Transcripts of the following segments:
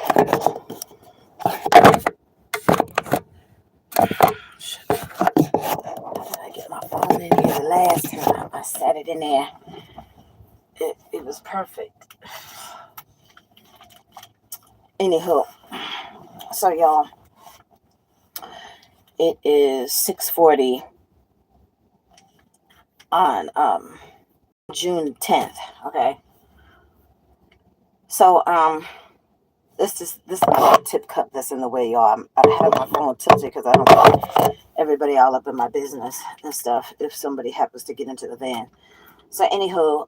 I get my phone in here the last time. I set it in there. It was perfect. Anywho, so y'all, it is 6:40 on June 10th. Okay. So this is my tip cup that's in the way, y'all. I have my phone tilted because I don't want everybody all up in my business and stuff if somebody happens to get into the van. So anywho,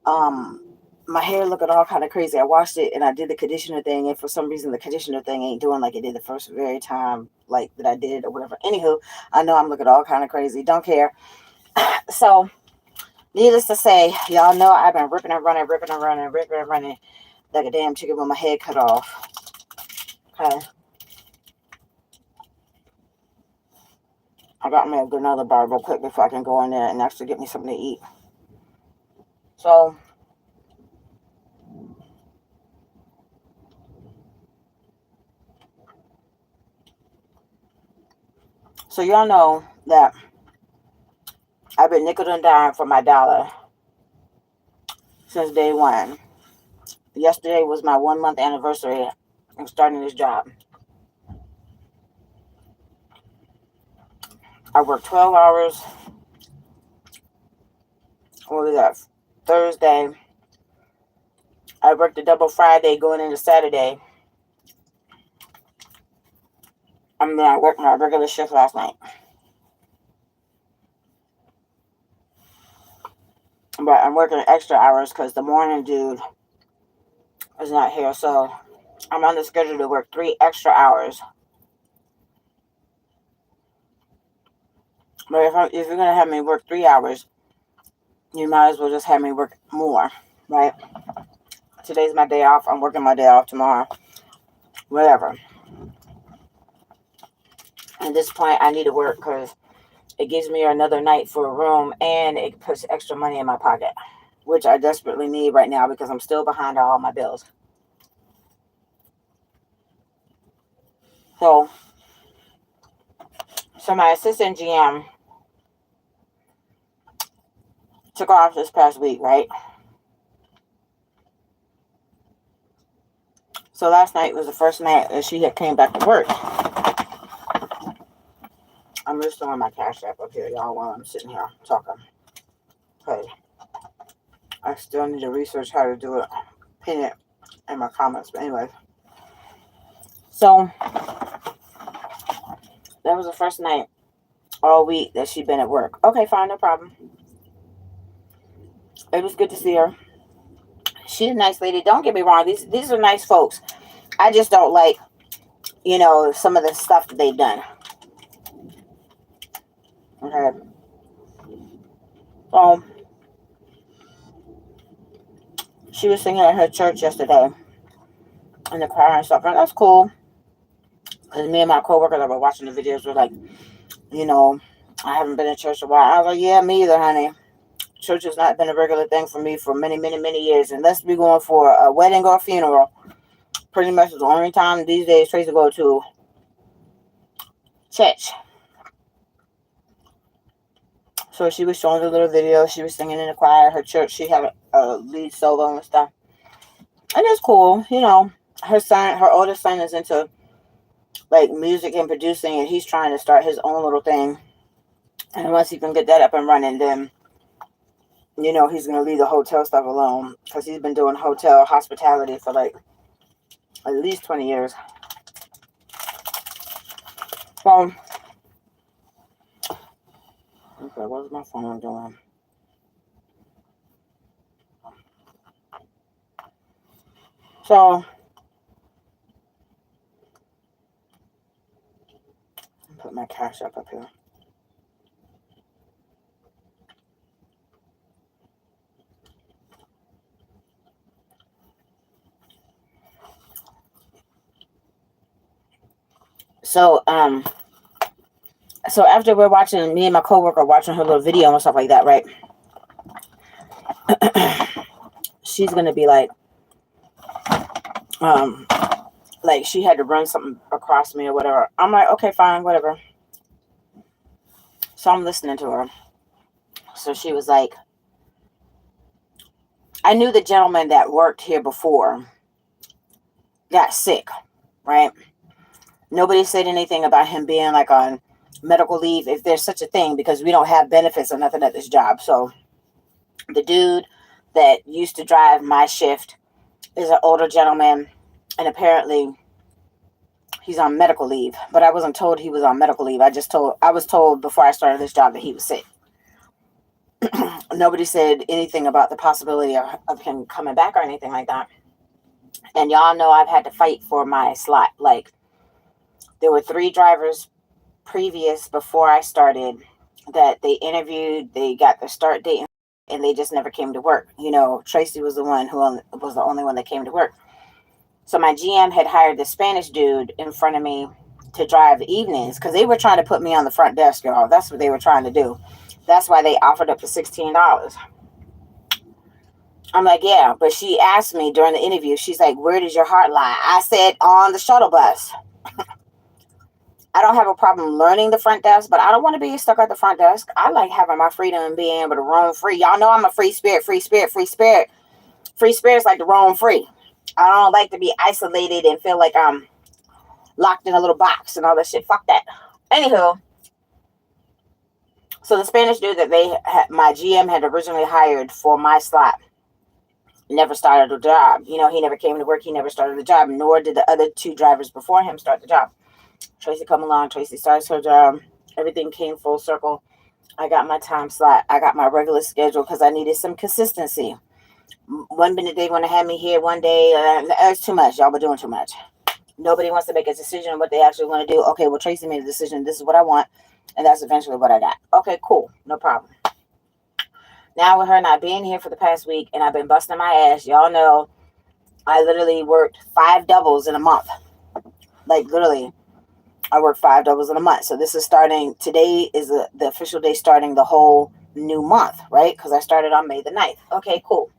my hair looking all kind of crazy. I washed it and I did the conditioner thing, and for some reason the conditioner thing ain't doing like it did the first very time like that I did or whatever. Anywho, I know I'm looking all kind of crazy. Don't care. So needless to say, y'all know I've been ripping and running like a damn chicken with my head cut off. Okay. I got me a granola bar real quick before I can go in there and actually get me something to eat. So y'all know that I've been nickel and dime for my dollar since day one. Yesterday was my 1 month anniversary of starting this job. I worked 12 hours. What was that? Thursday. I worked a double Friday going into Saturday. And then I worked my regular shift last night. But I'm working extra hours because the morning dude is not here. So I'm on the schedule to work 3 extra hours. But if you're going to have me work 3 hours, you might as well just have me work more, right? Today's my day off. I'm working my day off tomorrow. Whatever. At this point, I need to work because it gives me another night for a room and it puts extra money in my pocket, which I desperately need right now because I'm still behind on all my bills. So my assistant GM took off this past week, right? So last night was the first night that she had came back to work. I'm just throwing my cash app up here, y'all, while I'm sitting here talking. Okay. I still need to research how to do it, pin it in my comments. But anyway. So that was the first night all week that she'd been at work. Okay, fine, no problem. It was good to see her. She's a nice lady. Don't get me wrong. These are nice folks. I just don't like, some of the stuff that they've done. Okay. So she was singing at her church yesterday in the choir and stuff, and that's cool. Because me and my coworkers that were watching the videos were like, I haven't been in church in a while. I was like, yeah, me either, honey. Church has not been a regular thing for me for many, many, many years. Unless we going for a wedding or a funeral, pretty much is the only time these days Traci go to church. So she was showing the little video. She was singing in the choir at her church. She had a lead solo and stuff. And it's cool. Her oldest son is into like music and producing, and he's trying to start his own little thing. And once he can get that up and running, then he's going to leave the hotel stuff alone because he's been doing hotel hospitality for like at least 20 years. So, okay, what's my phone doing? So, put my cash up here. So after we're watching, me and my coworker watching her little video and stuff like that, right? She's gonna be like, Like she had to run something across me or whatever. I'm like, okay, fine, whatever. So I'm listening to her. So she was like, I knew the gentleman that worked here before got sick, right? Nobody said anything about him being like on medical leave, if there's such a thing, because we don't have benefits or nothing at this job. So the dude that used to drive my shift is an older gentleman, and apparently he's on medical leave. But I wasn't told he was on medical leave. I was told before I started this job that he was sick. Nobody said anything about the possibility of him coming back or anything like that. And y'all know I've had to fight for my slot. Like, there were 3 drivers previous before I started that they interviewed, they got their start date, and they just never came to work. You know, Traci was the one who was the only one that came to work. So my GM had hired the Spanish dude in front of me to drive evenings because they were trying to put me on the front desk, y'all. That's what they were trying to do. That's why they offered up to $16. I'm like, yeah, but she asked me during the interview, she's like, where does your heart lie? I said, on the shuttle bus. I don't have a problem learning the front desk, but I don't want to be stuck at the front desk. I like having my freedom and being able to roam free. Y'all know I'm a free spirit, free spirit, free spirit. Free spirits like to roam free. I don't like to be isolated and feel like I'm locked in a little box and all that shit. Fuck that. Anywho, so the Spanish dude that my GM had originally hired for my slot never started the job. You know, he never came to work. He never started the job, nor did the other 2 drivers before him start the job. Traci come along. Traci starts her job. Everything came full circle. I got my time slot. I got my regular schedule because I needed some consistency. One minute they want to have me here, one day it's too much. Y'all were doing too much. Nobody wants to make a decision on what they actually want to do. Okay, well, Traci made a decision. This is what I want, and that's eventually what I got. Okay, cool, no problem. Now with her not being here for the past week, and I've been busting my ass. Y'all know I literally worked 5 doubles in a month. Like, literally, I worked 5 doubles in a month. So this is starting, today is the official day starting the whole new month, right? Because I started on May the 9th. Okay, cool.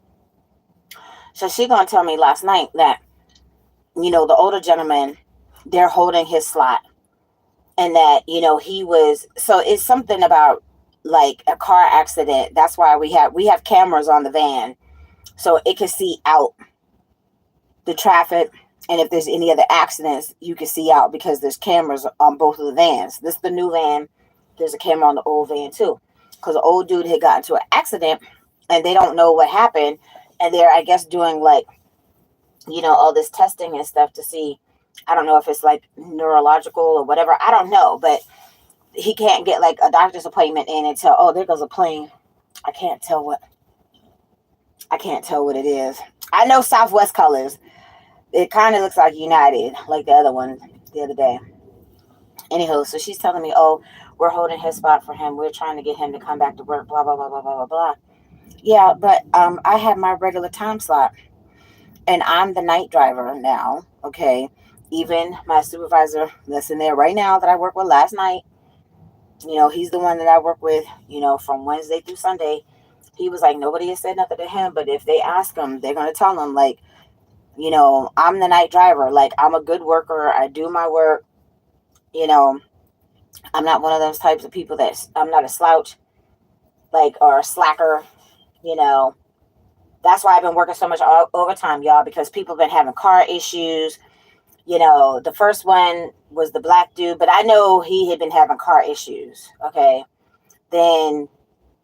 So she gonna tell me last night that, you know, the older gentleman, they're holding his slot. And that, you know, so it's something about like a car accident. That's why we have cameras on the van. So it can see out the traffic. And if there's any other accidents, you can see out because there's cameras on both of the vans. This is the new van. There's a camera on the old van too. Because the old dude had gotten into an accident and they don't know what happened. And they're, I guess, doing like, you know, all this testing and stuff to see. I don't know if it's like neurological or whatever. I don't know. But he can't get like a doctor's appointment in until, oh, there goes a plane. I can't tell what it is. I know Southwest colors. It kind of looks like United, like the other one the other day. Anywho, so she's telling me, oh, we're holding his spot for him. We're trying to get him to come back to work, blah, blah, blah, blah, blah, blah, blah. Yeah, but I have my regular time slot. And I'm the night driver now, okay? Even my supervisor that's in there right now that I work with last night, you know, he's the one that I work with, you know, from Wednesday through Sunday. He was like, nobody has said nothing to him, but if they ask him, they're going to tell him, like, you know, I'm the night driver. Like, I'm a good worker. I do my work. You know, I'm not one of those types of people I'm not a slouch, like, or a slacker, you know. That's why I've been working so much overtime, y'all, because people have been having car issues. You know, the first one was the black dude, but I know he had been having car issues, okay? Then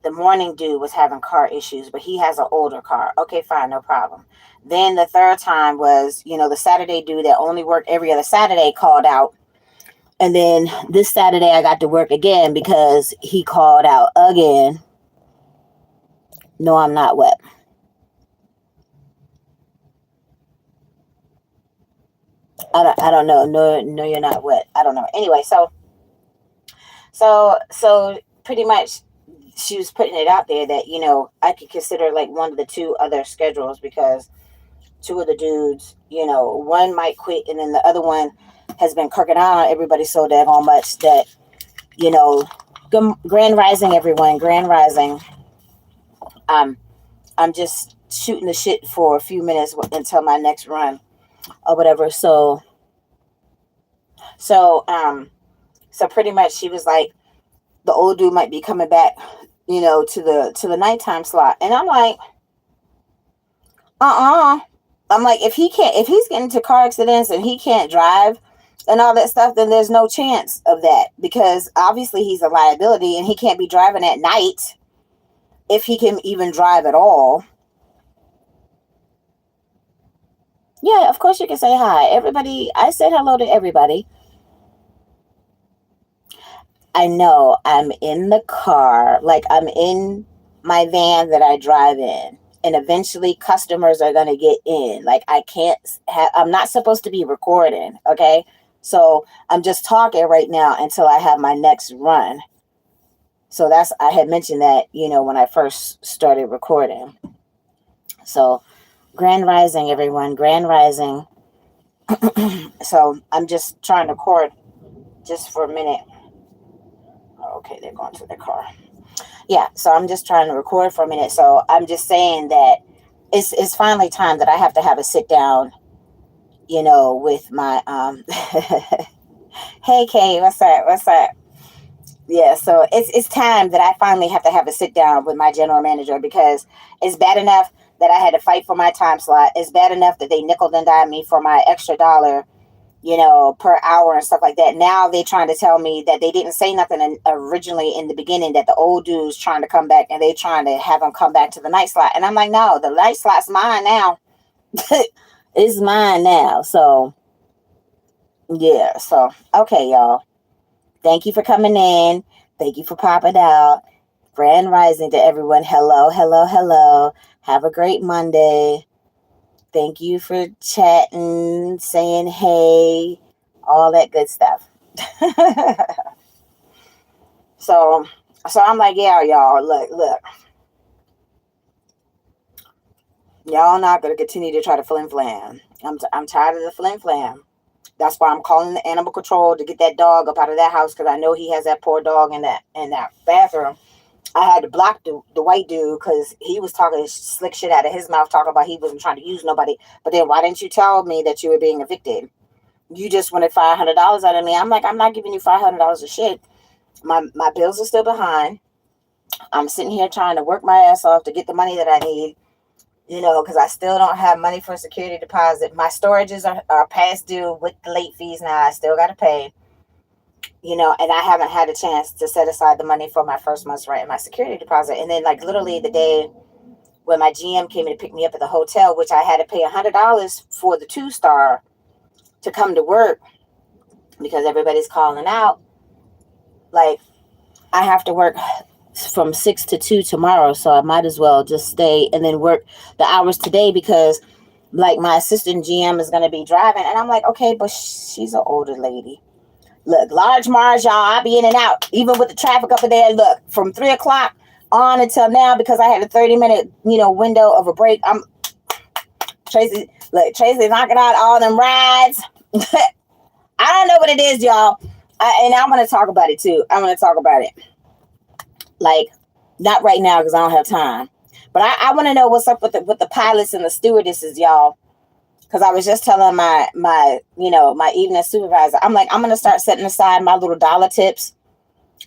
the morning dude was having car issues, but he has an older car. Okay, fine, no problem. Then the third time was, you know, the Saturday dude that only worked every other Saturday called out. And then this Saturday I got to work again because he called out again. No, I'm not wet. I don't know. No, you're not wet. I don't know. Anyway, so pretty much she was putting it out there that, you know, I could consider like one of the 2 other schedules because 2 of the dudes, you know, one might quit and then the other one has been kirking on everybody so daggone much that, you know, grand rising, everyone, grand rising. I'm just shooting the shit for a few minutes until my next run or whatever. So So, so pretty much she was like, the old dude might be coming back, to the nighttime slot. And I'm like, I'm like, if he's getting into car accidents and he can't drive and all that stuff, then there's no chance of that, because obviously he's a liability and he can't be driving at night if he can even drive at all. Yeah, of course you can say hi. Everybody, I said hello to everybody. I know I'm in the car, like I'm in my van that I drive in, and eventually customers are going to get in. Like I'm not supposed to be recording. Okay. So I'm just talking right now until I have my next run. So I had mentioned that, when I first started recording. So Grand Rising, everyone, Grand Rising. So I'm just trying to record just for a minute. Okay, they're going to their car. Yeah, so I'm just trying to record for a minute. So I'm just saying that it's finally time that I have to have a sit down, with my hey Kay, what's up? What's up? Yeah, so it's time that I finally have to have a sit down with my general manager, because it's bad enough that I had to fight for my time slot. It's bad enough that they nickel and dime me for my extra dollar, per hour and stuff like that. Now they trying to tell me that they didn't say nothing originally in the beginning, that the old dude's trying to come back and they trying to have him come back to the night slot. And I'm like, no, the night slot's mine now. It's mine now. So, yeah. So, okay, y'all. Thank you for coming in. Thank you for popping out. Grand Rising to everyone. Hello, hello, hello. Have a great Monday. Thank you for chatting, saying hey, all that good stuff. So I'm like, yeah, y'all, look. Y'all not going to continue to try to flim flam. I'm tired of the flim flam. That's why I'm calling the animal control to get that dog up out of that house, because I know he has that poor dog in that bathroom. I had to block the white dude because he was talking slick shit out of his mouth, talking about he wasn't trying to use nobody. But then why didn't you tell me that you were being evicted? You just wanted $500 out of me. I'm like, I'm not giving you $500 of shit. My bills are still behind. I'm sitting here trying to work my ass off to get the money that I need, because I still don't have money for a security deposit. My storages are past due with the late fees now. I still got to pay. And I haven't had a chance to set aside the money for my first month's rent and my security deposit. And then, like, literally the day when my GM came in to pick me up at the hotel, which I had to pay $100 for the 2-star to come to work because everybody's calling out. Like, I have to work from 6 to 2 tomorrow, so I might as well just stay and then work the hours today, because, like, my assistant GM is going to be driving. And I'm like, okay, but she's an older lady. Look, large Mars, y'all, I'll be in and out, even with the traffic up there. Look, from 3 o'clock on until now, because I had a 30-minute, window of a break. Traci knocking out all them rides. I don't know what it is, y'all. And I want to talk about it, too. I want to talk about it. Like, not right now, because I don't have time. But I want to know what's up with the pilots and the stewardesses, y'all. Because I was just telling my evening supervisor, I'm like, I'm going to start setting aside my little dollar tips.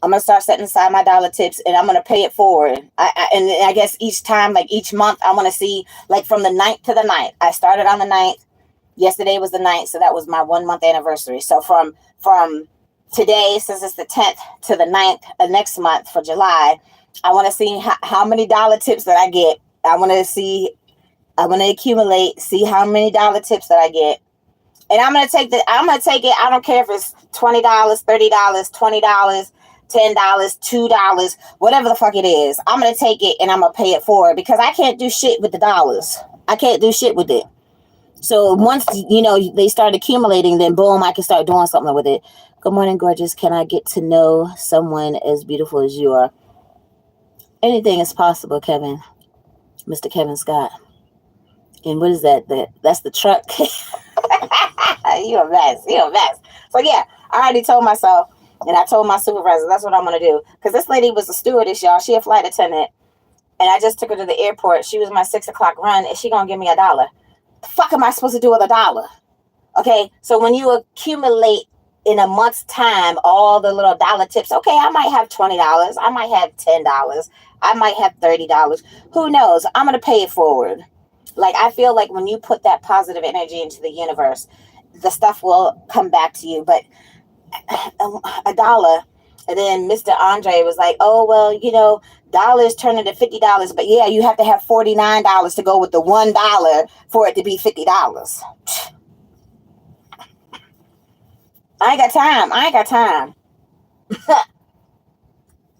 I'm going to start setting aside my dollar tips, and I'm going to pay it forward. And I guess each time, like each month, I want to see, like, from the 9th to the 9th. I started on the 9th. Yesterday was the 9th, so that was my 1-month anniversary. So from today, since it's the 10th, to the 9th of next month for July, I want to see how many dollar tips that I get. I want to accumulate, see how many dollar tips that I get. And I'm going to take it. I don't care if it's $20, $30, $20, $10, $2, whatever the fuck it is. I'm going to take it and I'm going to pay it forward, because I can't do shit with the dollars. I can't do shit with it. So once, they start accumulating, then boom, I can start doing something with it. Good morning, gorgeous. Can I get to know someone as beautiful as you are? Anything is possible, Kevin. Mr. Kevin Scott. And what is that? That's the truck. You a mess. So yeah, I already told myself, and I told my supervisor, that's what I'm going to do. Because this lady was a stewardess, y'all. She a flight attendant. And I just took her to the airport. She was my 6 o'clock run, and she going to give me $1. The fuck am I supposed to do with $1? Okay, so when you accumulate in a month's time, all the little dollar tips. Okay, I might have $20. I might have $10. I might have $30. Who knows? I'm going to pay it forward. Like, I feel like when you put that positive energy into the universe, the stuff will come back to you. But a dollar. And then Mr. Andre was like, oh, well, dollars turn into $50. But yeah, you have to have $49 to go with the $1 for it to be $50. I ain't got time. I ain't got time.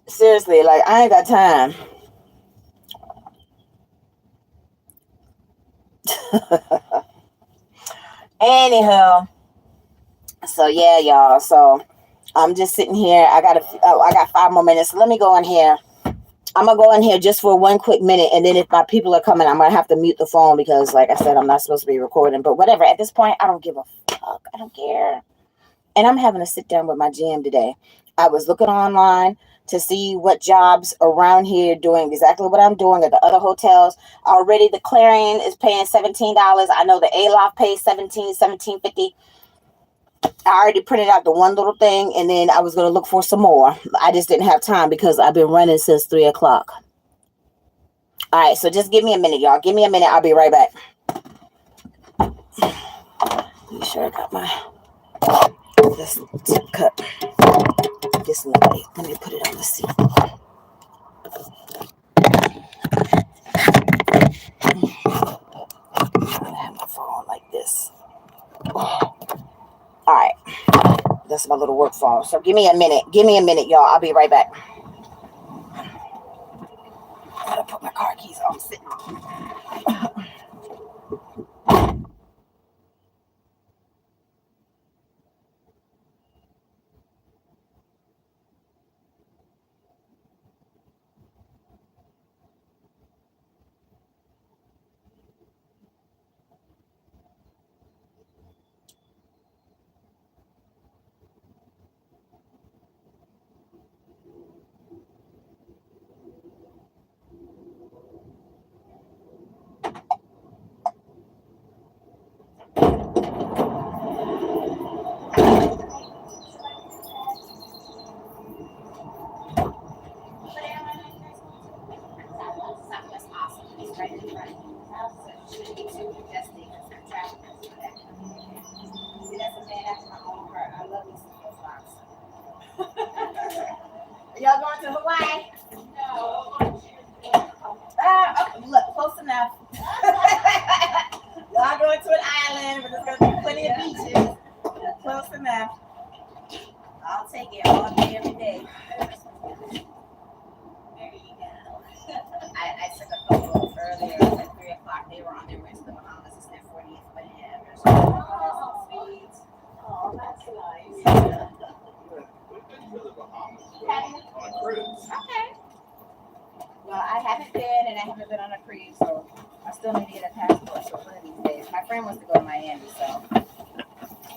Seriously, like, I ain't got time. Anyhow, so yeah, y'all. So I'm just sitting here. I got 5 more minutes. So let me go in here. I'm gonna go in here just for one quick minute, and then if my people are coming, I'm gonna have to mute the phone because, like I said, I'm not supposed to be recording. But whatever. At this point, I don't give a fuck. I don't care. And I'm having to sit down with my GM today. I was looking online to see what jobs around here doing exactly what I'm doing at the other hotels. Already the Clarion is paying $17. I know the Aloft pays $17.50. I already printed out the one little thing, and then I was going to look for some more. I just didn't have time because I've been running since 3 o'clock. All right, so just give me a minute, y'all. Give me a minute. I'll be right back. Make sure I got this tip cup. This way. Let me put it on the seat. I'm going to have my phone like this. All right. That's my little work phone. So give me a minute. Give me a minute, y'all. I'll be right back. I gotta put my car keys on. I'm sitting on. Y'all going to Hawaii? No. Look, close enough. Y'all going to an island, but there's going to be plenty of beaches. Close enough. I'll take it all day, every day. There you go. I took a photo earlier at 3 o'clock. They were on their way to the Bahamas. It's their 40th wedding anniversary. Oh, sweet. Oh, that's nice. Yeah. We've been to the Bahamas on a cruise. Okay. Well, I haven't been, and I haven't been on a cruise, so I still need to get a passport. So one of these days, my friend wants to go to Miami, so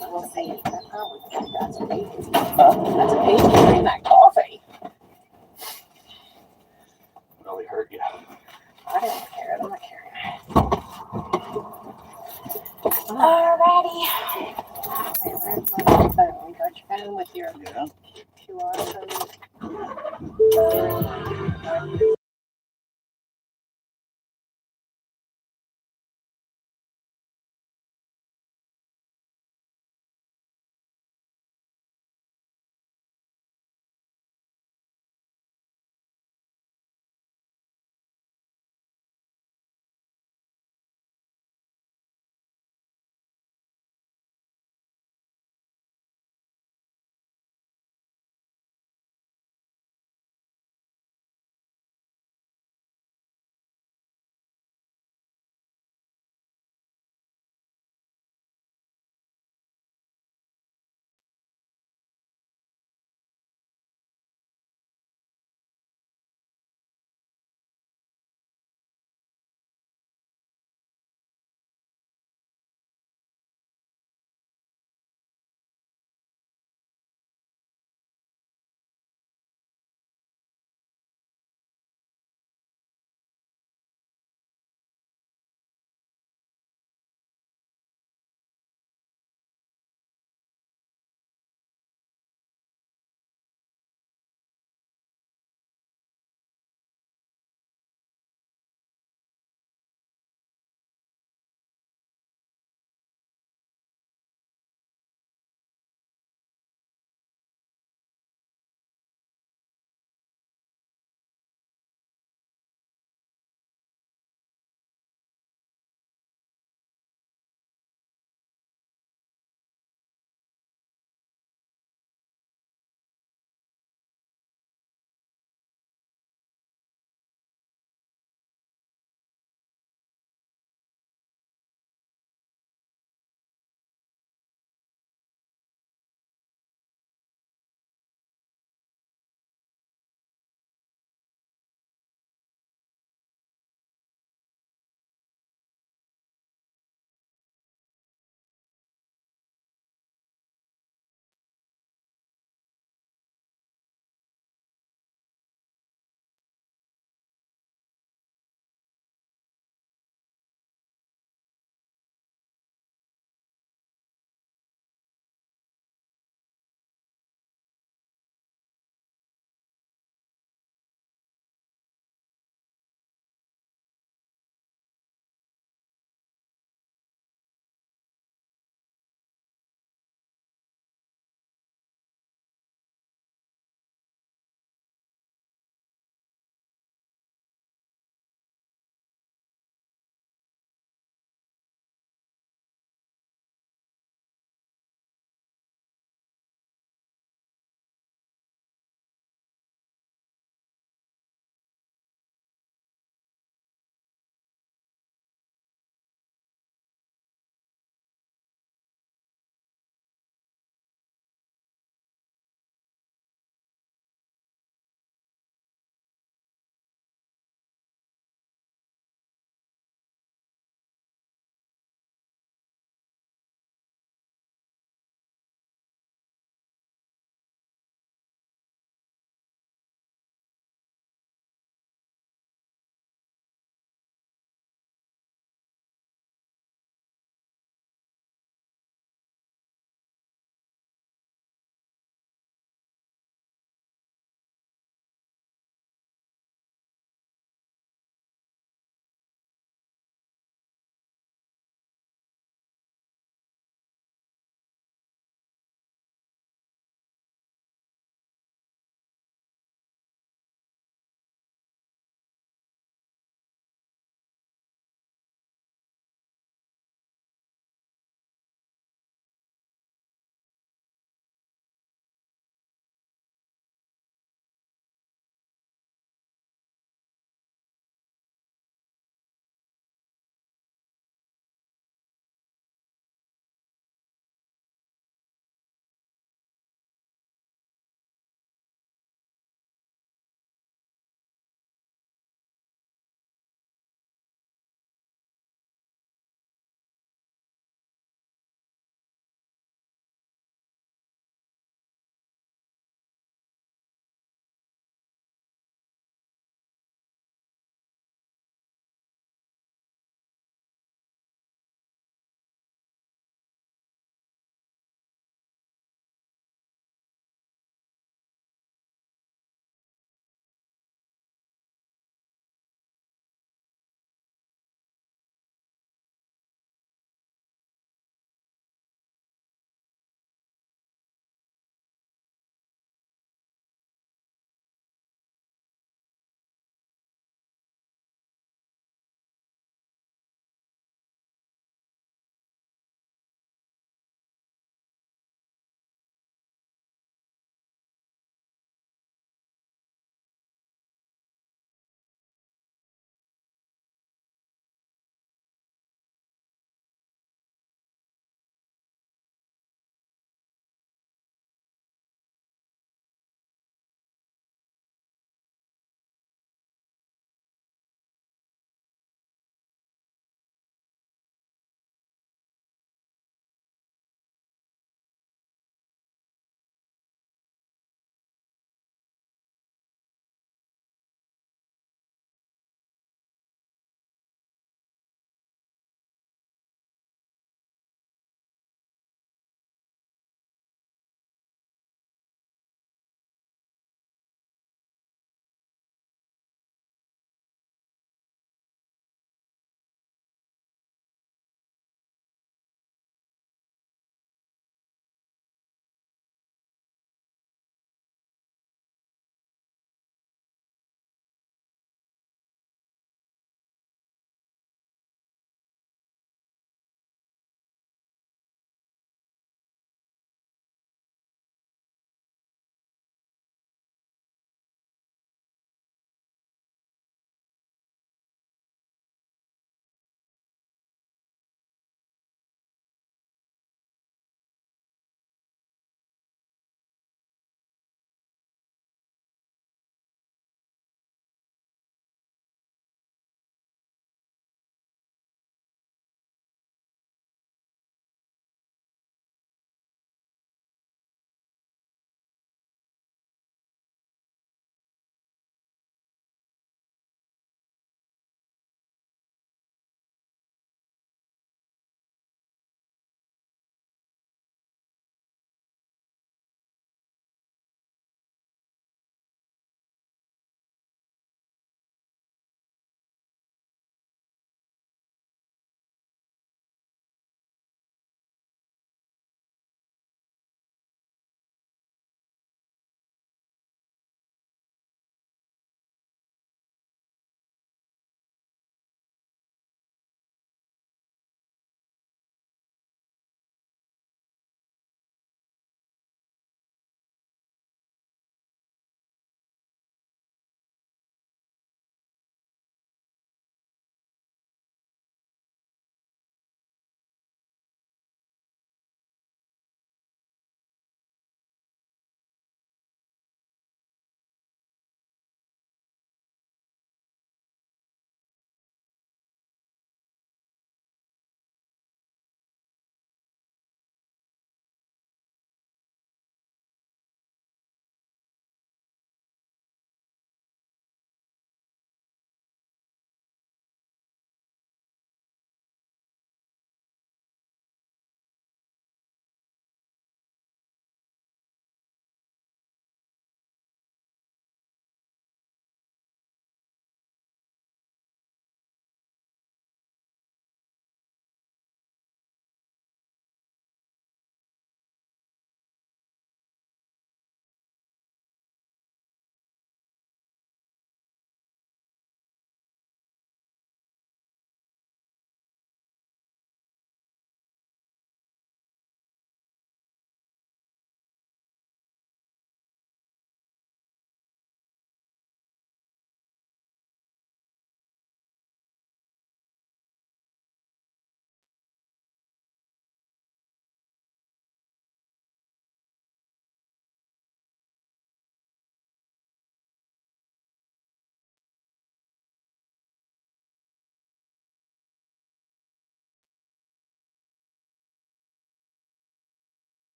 we'll see. That's a pastry. That's a pastry. Not coffee. Really hurt you. I didn't care. I'm not caring. Alrighty. Where's my phone? Got your phone with your QR code.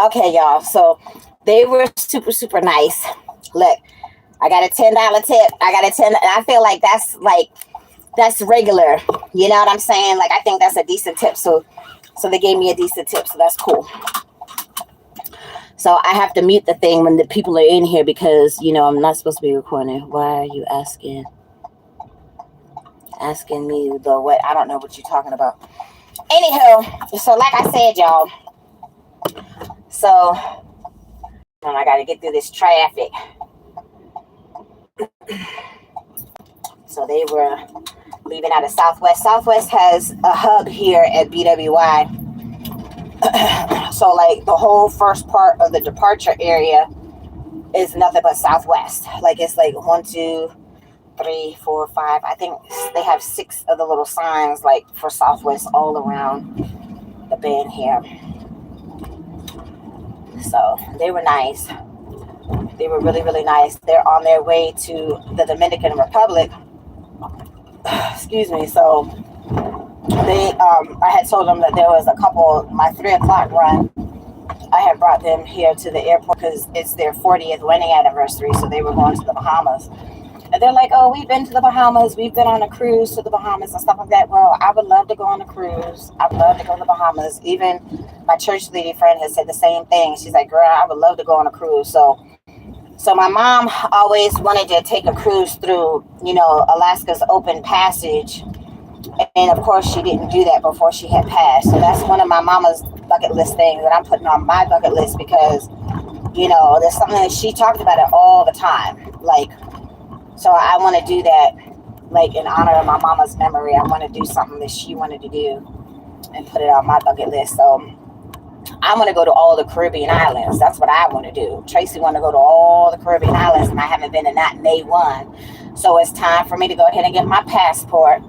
Okay, y'all. So they were super, super nice. Look, I got a $10 tip. I got a 10. I feel like that's regular. You know what I'm saying? Like I think that's a decent tip. So they gave me a decent tip. So that's cool. So I have to mute the thing when the people are in here because I'm not supposed to be recording. Why are you asking me the what? I don't know what you're talking about. Anywho, so like I said, y'all. So and I got to get through this traffic. So they were leaving out of Southwest. Southwest has a hub here at BWI. So like the whole first part of the departure area is nothing but Southwest. Like it's like 1, 2, 3, 4, 5. I think they have 6 of the little signs like for Southwest all around the bend here. So they were nice. They were really, really nice. They're on their way to the Dominican Republic. Excuse me. So I had told them that there was a couple, my 3 o'clock run, I had brought them here to the airport because it's their 40th wedding anniversary. So they were going to the Bahamas. And they're like, oh, we've been to the Bahamas. We've been on a cruise to the Bahamas and stuff like that. Well, I would love to go on a cruise. I would love to go to the Bahamas. Even my church lady friend has said the same thing. She's like, girl, I would love to go on a cruise. So my mom always wanted to take a cruise through, Alaska's open passage. And of course, she didn't do that before she had passed. So that's one of my mama's bucket list things that I'm putting on my bucket list because, there's something that she talked about it all the time. Like, so I want to do that, like in honor of my mama's memory. I want to do something that she wanted to do and put it on my bucket list. So I want to go to all the Caribbean islands. That's what I want to do. Tracy want to go to all the Caribbean islands, and I haven't been in that May 1. So it's time for me to go ahead and get my passport.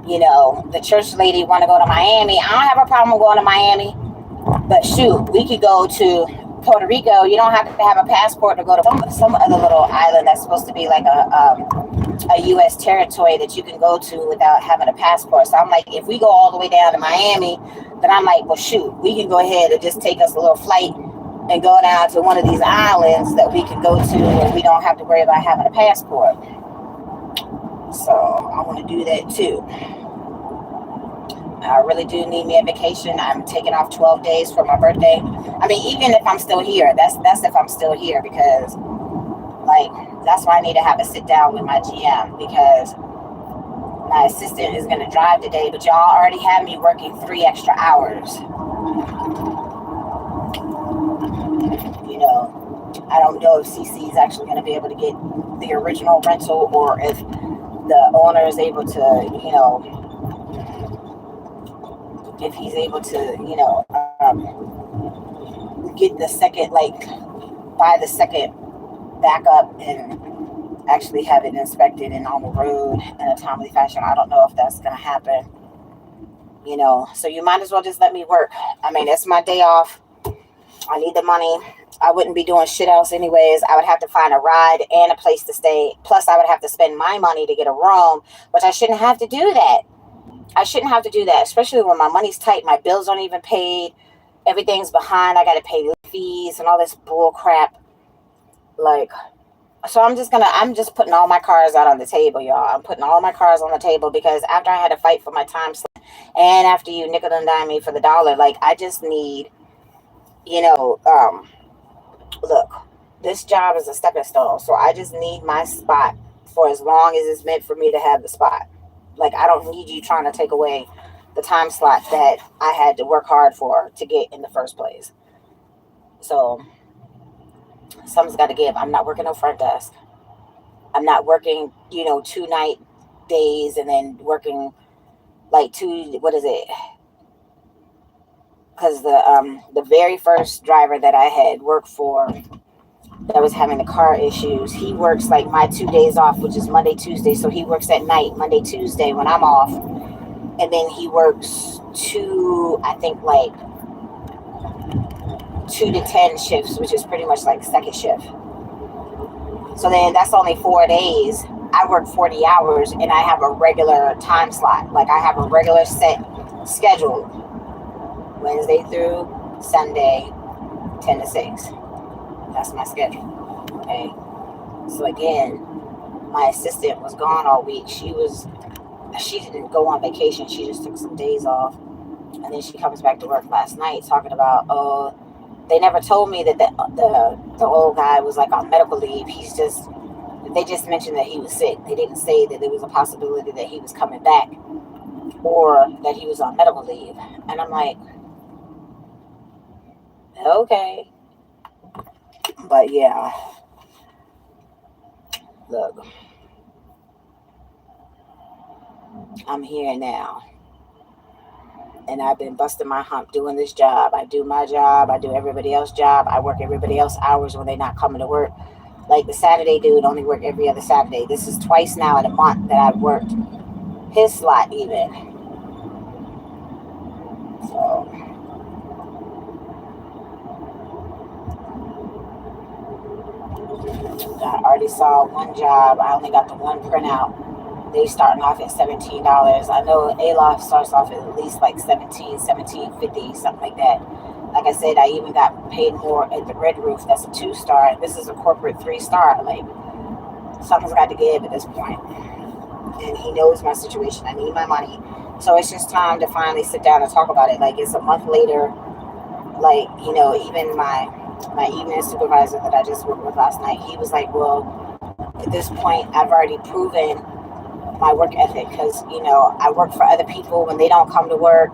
The church lady want to go to Miami. I don't have a problem going to Miami, but shoot, we could go to Puerto Rico. You don't have to have a passport to go to some other little island that's supposed to be like a U.S. territory that you can go to without having a passport. So I'm like, if we go all the way down to Miami, then I'm like, well, shoot, we can go ahead and just take us a little flight and go down to one of these islands that we can go to and we don't have to worry about having a passport. So I want to do that too. I really do need me a vacation. I'm taking off 12 days for my birthday. I mean, even if I'm still here, that's if I'm still here, because like that's why I need to have a sit down with my GM, because my assistant is going to drive today, but y'all already have me working 3 extra hours. I don't know if CC is actually going to be able to get the original rental, or if the owner is able to, if he's able to, get the second, buy the second backup and actually have it inspected and on the road in a timely fashion. I don't know if that's going to happen, so you might as well just let me work. I mean, it's my day off. I need the money. I wouldn't be doing shit else anyways. I would have to find a ride and a place to stay. Plus, I would have to spend my money to get a room, which I shouldn't have to do that. I shouldn't have to do that, especially when my money's tight. My bills aren't even paid. Everything's behind. I got to pay fees and all this bull crap. So I'm just putting all my cards out on the table, y'all. I'm putting all my cards on the table because after I had to fight for my time slot and after you nickel and dime me for the dollar, I just need, look, this job is a stepping stone. So I just need my spot for as long as it's meant for me to have the spot. I don't need you trying to take away the time slot that I had to work hard for to get in the first place. So something's got to give. I'm not working no front desk. I'm not working, 2 night days and then working what is it? Because the very first driver that I had worked for that was having the car issues, he works my 2 days off, which is Monday, Tuesday. So he works at night, Monday, Tuesday when I'm off. And then he works 2 to 10 shifts, which is pretty much second shift. So then that's only 4 days. I work 40 hours and I have a regular time slot. I have a regular set schedule. Wednesday through Sunday, 10 to 6. That's my schedule. Okay. So again, my assistant was gone all week. She didn't go on vacation. She just took some days off. And then she comes back to work last night talking about, oh, they never told me that the old guy was like on medical leave. They just mentioned that he was sick. They didn't say that there was a possibility that he was coming back or that he was on medical leave. And I'm like, okay. But yeah, look, I'm here now. And I've been busting my hump doing this job. I do my job. I do everybody else's job. I work everybody else's hours when they're not coming to work. Like the Saturday dude only work every other Saturday. This is twice now in a month that I've worked his slot even. So I already saw one job. I only got the one printout. They starting off at $17. I know Aloft starts off at least like $17.50, something like that. Like I said, I even got paid more at the Red Roof. That's a 2-star. This is a corporate 3-star. Like, something's got to give at this point. And he knows my situation. I need my money. So it's just time to finally sit down and talk about it. Like, it's a month later. Like, you know, even my evening supervisor that I just worked with last night, he was like, well, at this point, I've already proven my work ethic, because, you know, I work for other people. When they don't come to work,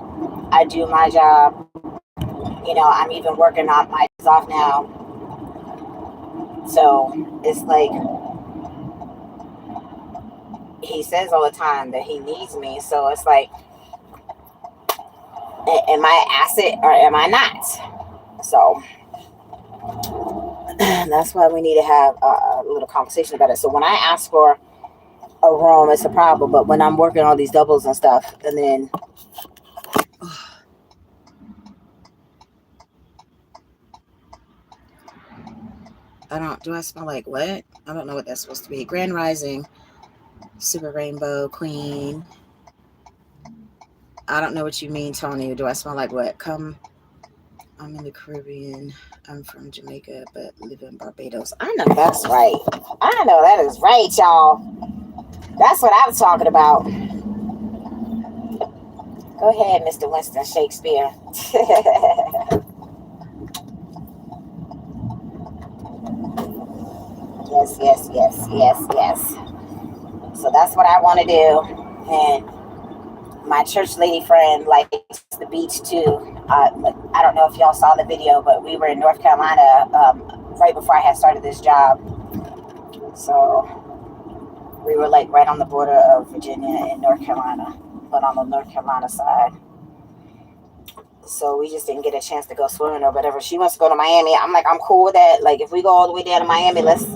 I do my job. You know, I'm even working on my days off now. So it's like, he says all the time that he needs me. So it's like, am I an asset or am I not? So that's why we need to have a little conversation about it. So when I ask for a room, it's a problem. But when I'm working all these doubles and stuff, and then do I smell like what? I don't know what that's supposed to be. Grand Rising, Super Rainbow, Queen. I don't know what you mean, Tony. Do I smell like what? I'm in the Caribbean. I'm from Jamaica, but live in Barbados. I know that's right. I know that is right, y'all. That's what I'm talking about. Go ahead, Mr. Winston Shakespeare. Yes. So that's what I want to do. And my church lady friend likes the beach too. I don't know if y'all saw the video, but we were in North Carolina right before I had started this job. So we were like right on the border of Virginia and North Carolina, but on the North Carolina side. So we just didn't get a chance to go swimming or whatever. She wants to go to Miami. I'm like, I'm cool with that. Like, if we go all the way down to Miami, let's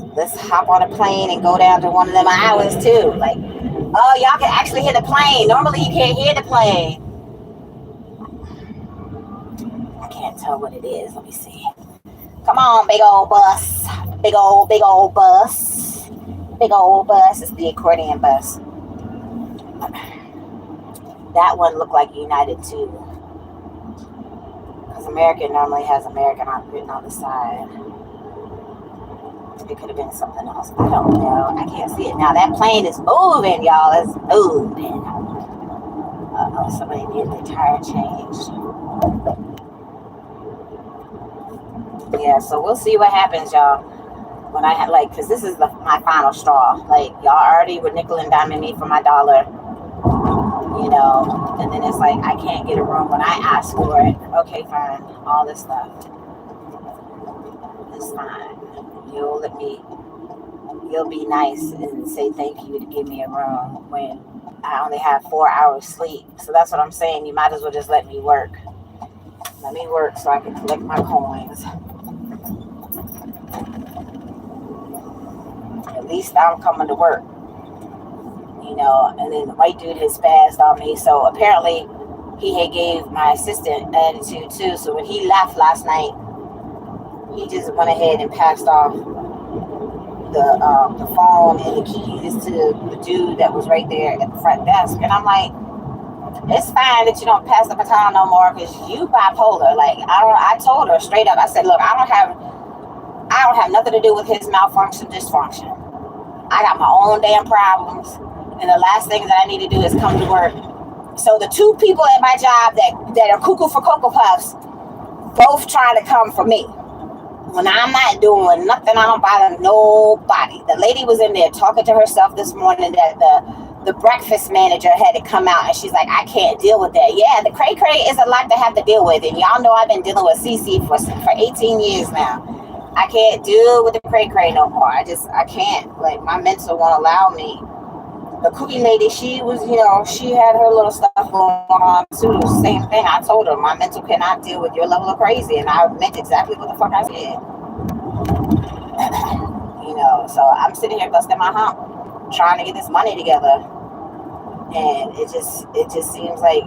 hop on a plane and go down to one of them islands too. Like, oh, y'all can actually hear the plane. Normally you can't hear the plane. I can't tell what it is. Let me see. Come on, big old bus. Big old bus. Big old bus. It's the accordion bus. That one looked like United too. Because American normally has American written on the side. It could have been something else. I don't know. I can't see it. Now that plane is moving, y'all. It's moving. Somebody needed their tire changed. Yeah, so we'll see what happens, y'all. When I had, like, because this is my final straw. Like, y'all already were nickel and diming me for my dollar. You know, and then it's like, I can't get a room when I ask for it. Okay, fine. All this stuff. It's fine. You'll be nice and say thank you to give me a room when I only have 4 hours sleep. So that's what I'm saying. You might as well just let me work. Let me work so I can collect my coins. At least I'm coming to work. You know, and then the white dude has spazzed on me. So apparently he had gave my assistant attitude too. So when he left last night, he just went ahead and passed off the phone and the keys to the dude that was right there at the front desk. And I'm like, it's fine that you don't pass the baton no more because you bipolar. Like I told her straight up. I said, look, I don't have nothing to do with his malfunction, dysfunction. I got my own damn problems, and the last thing that I need to do is come to work. So the two people at my job that are cuckoo for Cocoa Puffs, both trying to come for me. When I'm not doing nothing, I don't bother nobody. The lady was in there talking to herself this morning that the breakfast manager had to come out, and she's like, I can't deal with that. Yeah, the cray cray is a lot to have to deal with, and y'all know I've been dealing with CC for 18 years now. I can't deal with the cray cray no more. I can't. Like, my mental won't allow me. The cookie lady, she was, she had her little stuff going on too. Same thing. I told her my mental cannot deal with your level of crazy, and I meant exactly what the fuck I said. So I'm sitting here busting my hump, trying to get this money together, and it just seems like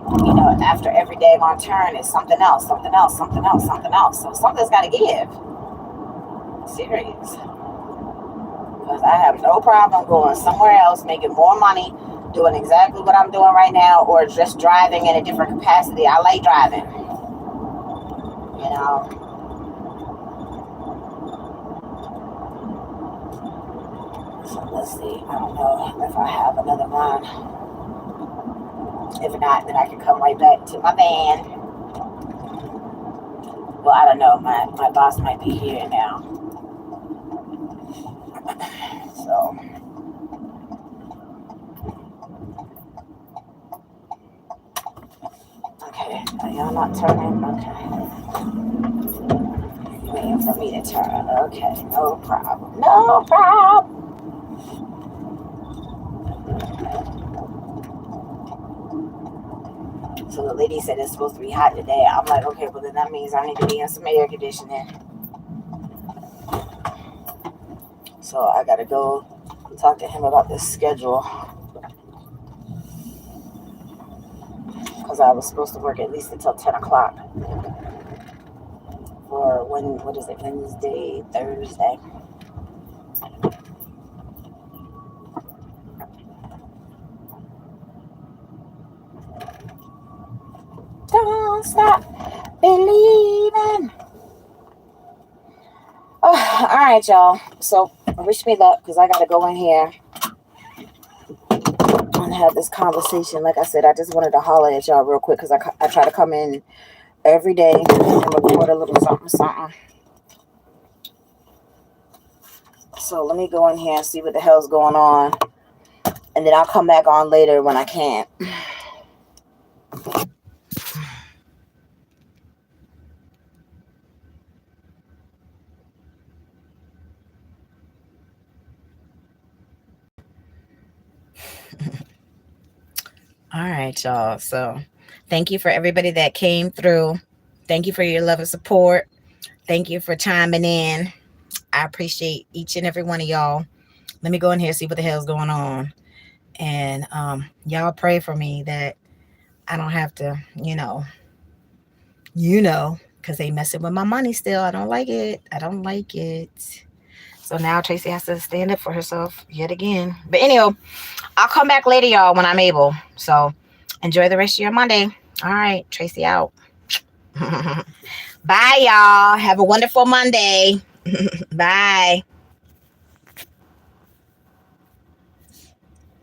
after every day on turn is something else, something else, something else, something else. So something's got to give. Serious. Because I have no problem going somewhere else, making more money, doing exactly what I'm doing right now, or just driving in a different capacity. I like driving. So let's see. I don't know if I have another run. If not, then I can come right back to my van. Well, I don't know. My boss might be here now. So. Okay. Are y'all not turning? Okay. Waiting for me to turn. Okay. No problem. No problem. So the lady said it's supposed to be hot today. I'm like, okay, well then that means I need to be in some air conditioning. So I gotta go talk to him about this schedule. Because I was supposed to work at least until 10 o'clock. For what is it, Wednesday, Thursday. Don't stop believing. Oh, all right, y'all. So wish me luck because I got to go in here and have this conversation. Like I said, I just wanted to holler at y'all real quick because I try to come in every day and record a little something. So let me go in here and see what the hell's going on. And then I'll come back on later when I can. All right, y'all. So thank you for everybody that came through. Thank you for your love and support. Thank you for chiming in. I appreciate each and every one of y'all. Let me go in here and see what the hell's going on. And y'all pray for me that I don't have to, because they messing with my money still. I don't like it. So now Traci has to stand up for herself yet again. But anyhow, I'll come back later, y'all, when I'm able. So enjoy the rest of your Monday. All right, Traci out. Bye, y'all. Have a wonderful Monday. Bye.